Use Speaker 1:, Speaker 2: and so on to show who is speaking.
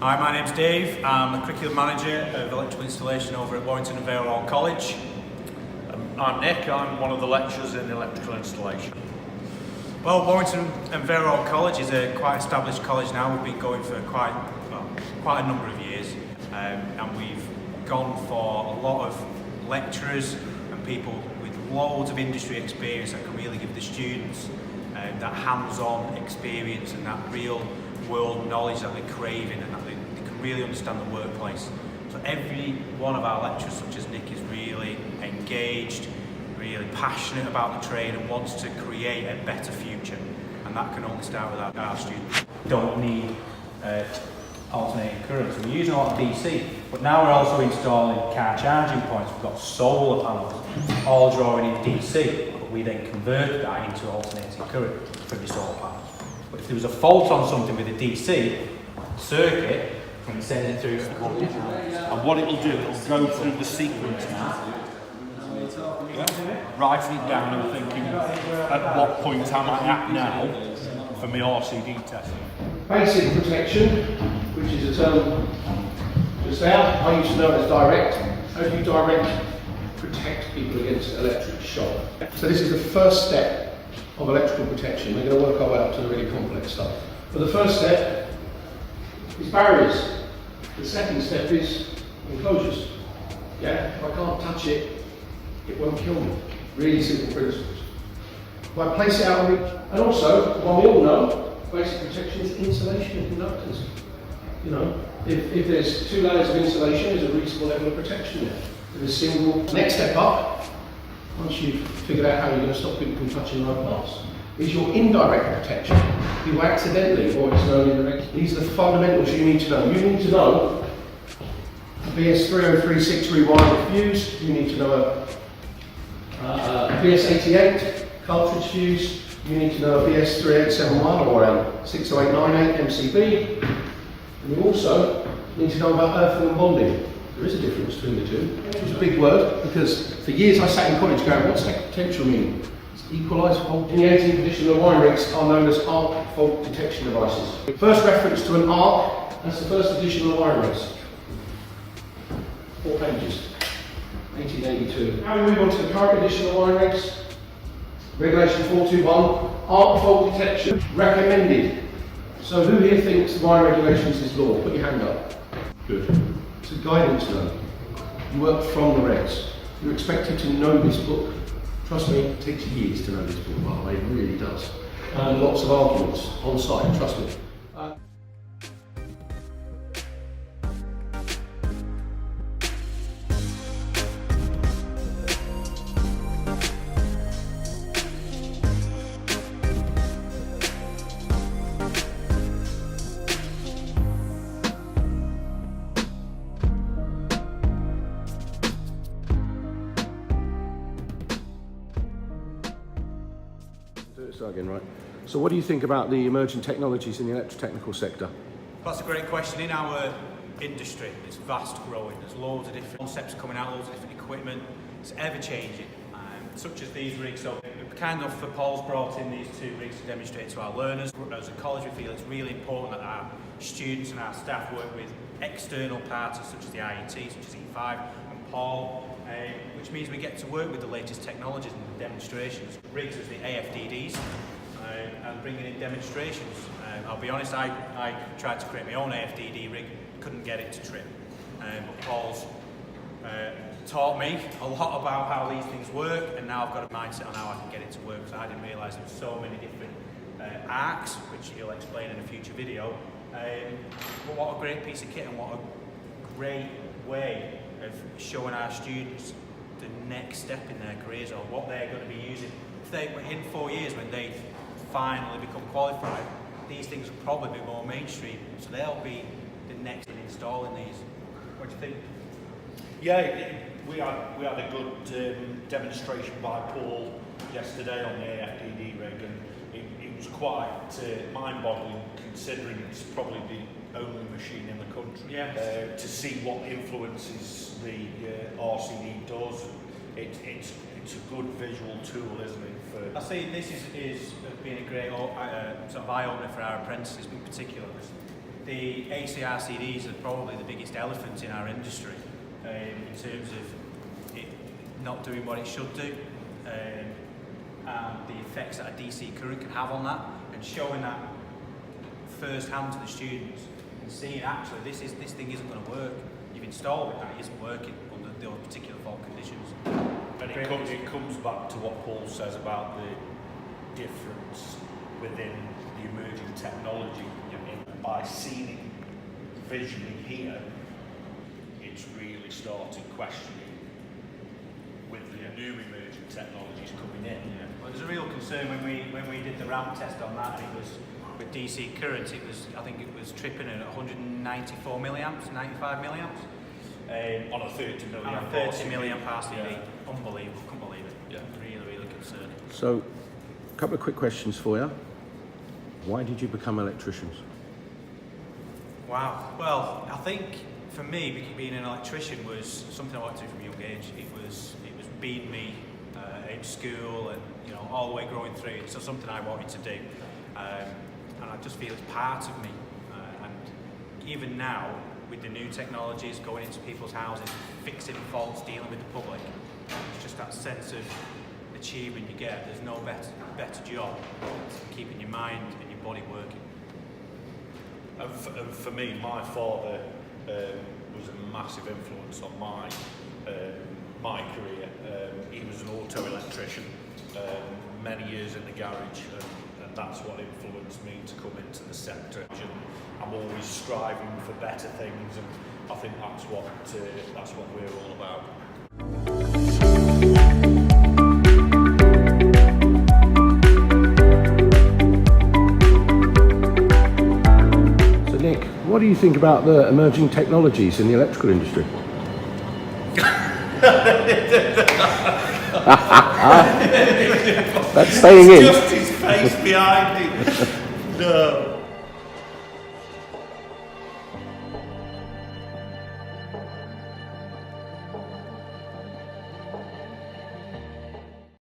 Speaker 1: Hi, my name's Dave. I'm the Curriculum Manager of Electrical Installation over at Warrington and Vale College.
Speaker 2: I'm Nick, I'm one of the lecturers in electrical installation.
Speaker 1: Well, Warrington and Vale College is a quite established college now. We've been going for quite a number of years, and we've gone for a lot of lecturers and people with loads of industry experience that can really give the students that hands-on experience and that real world knowledge that they're craving, and that they can really understand the workplace. So every one of our lecturers, such as Nick, is really engaged, really passionate about the trade and wants to create a better future. And that can only start with our students.
Speaker 3: Don't need alternating current. So we're using a lot of DC, but now we're also installing car charging points. We've got solar panels, all drawing in DC, but we then convert that into alternating current from the solar panels. But if there was a fault on something with a DC circuit, we send it through
Speaker 2: And what it'll do, it'll go through the sequence now, writing it down and thinking at what point am I at now for my RCD testing.
Speaker 4: Basic protection, which is a term just there, I used to know as direct. How do you direct protect people against electric shock? So this is the first step of electrical protection. We're going to work our way up to the really complex stuff. But the first step is barriers. The second step is enclosures. Yeah, if I can't touch it, it won't kill me. Really simple principles. If I place it out on it, and also, one we all know, basic protection is insulation of conductors. You know, if there's two layers of insulation, there's a reasonable level of protection there. If there's single, next step up, once you've figured out how you're going to stop people from touching low parts, is your indirect protection. People accidentally, or it's known indirectly. These are the fundamentals you need to know. You need to know a BS3036 rewire fuse. You need to know a BS88 cartridge fuse. You need to know a BS3871 or a 60898 MCB. And you also need to know about earthing and bonding. There is a difference between the two. It's a big word because for years I sat in college going, what's that potential mean? Equalised fault. In the 18th edition of the wiring rigs are known as arc fault detection devices. First reference to an arc, that's the first edition of the wiring rigs. 4 pages, 1882. Now we move on to the current edition of the wiring rigs. Regulation 421, arc fault detection recommended. So who here thinks the wiring regulations is law? Put your hand up. Good. It's a guidance note. You work from the regs. You're expected to know this book. Trust me, it takes years to know this book, by the way, it really does. And lots of arguments on site, trust me. Start again, right? So what do you think about the emerging technologies in the electrotechnical sector?
Speaker 1: That's a great question. In our industry, it's fast growing. There's loads of different concepts coming out, loads of different equipment. It's ever changing, such as these rigs. So kind of for Paul's brought in these two rigs to demonstrate to our learners. As a college, we feel it's really important that our students and our staff work with external parties such as the IET, such as E5 and Paul, which means we get to work with the latest technologies and the demonstrations. Rigs as the AFDDs and bringing in demonstrations. I'll be honest, I tried to create my own AFDD rig, couldn't get it to trip. But Paul's taught me a lot about how these things work, and now I've got a mindset on how I can get it to work. So I didn't realise there were so many different arcs, which he'll explain in a future video. But what a great piece of kit, and what a great way of showing our students the next step in their careers, or what they're going to be using. If they, in 4 years, when they finally become qualified, these things will probably be more mainstream, so they'll be the next in installing these. What do you think?
Speaker 2: Yeah, we had a good demonstration by Paul yesterday on the AFDD rig, and it was quite mind-boggling, considering it's probably the only machine in the country.
Speaker 1: Yeah.
Speaker 2: To see what influences the RCD does, it's a good visual tool, isn't it?
Speaker 1: I see this is being a great sort of eye-opener for our apprentices in particular. the ACRCDs are probably the biggest elephant in our industry in terms of it not doing what it should do, and the effects that a DC current can have on that, and showing that first hand to the students and seeing actually this thing isn't going to work. You've installed it and it isn't working under those particular fault conditions.
Speaker 2: And it comes back to what Paul says about the difference within the emerging technology. By seeing it visually here, it's really started questioning with the new emerging technologies coming in.
Speaker 1: Yeah. Well, there's a real concern when we did the ramp test on that. It was with DC current. I think it was tripping at 194 milliamps, 95 milliamps.
Speaker 2: On a 30 milliamp.
Speaker 1: On a 30 milliamp RCD.
Speaker 2: Yeah.
Speaker 1: Unbelievable. Couldn't believe it.
Speaker 2: Yeah.
Speaker 1: Really concerning.
Speaker 5: So, a couple of quick questions for you. Why did you become electricians?
Speaker 1: Wow. Well, I think for me, being an electrician was something I wanted to do from a young age. It was being me in school and all the way growing through. So something I wanted to do, and I just feel it's part of me. And even now, with the new technologies going into people's houses, fixing faults, dealing with the public, it's just that sense of achievement you get. There's no better job than keeping your mind and your body working.
Speaker 2: And for me, my father was a massive influence on my career. He was an auto electrician, many years in the garage, and that's what influenced me to come into the sector. And I'm always striving for better things, and I think that's what we're all about.
Speaker 5: Nick, what do you think about the emerging technologies in the electrical industry? That's staying in.
Speaker 2: Just his face behind it. No.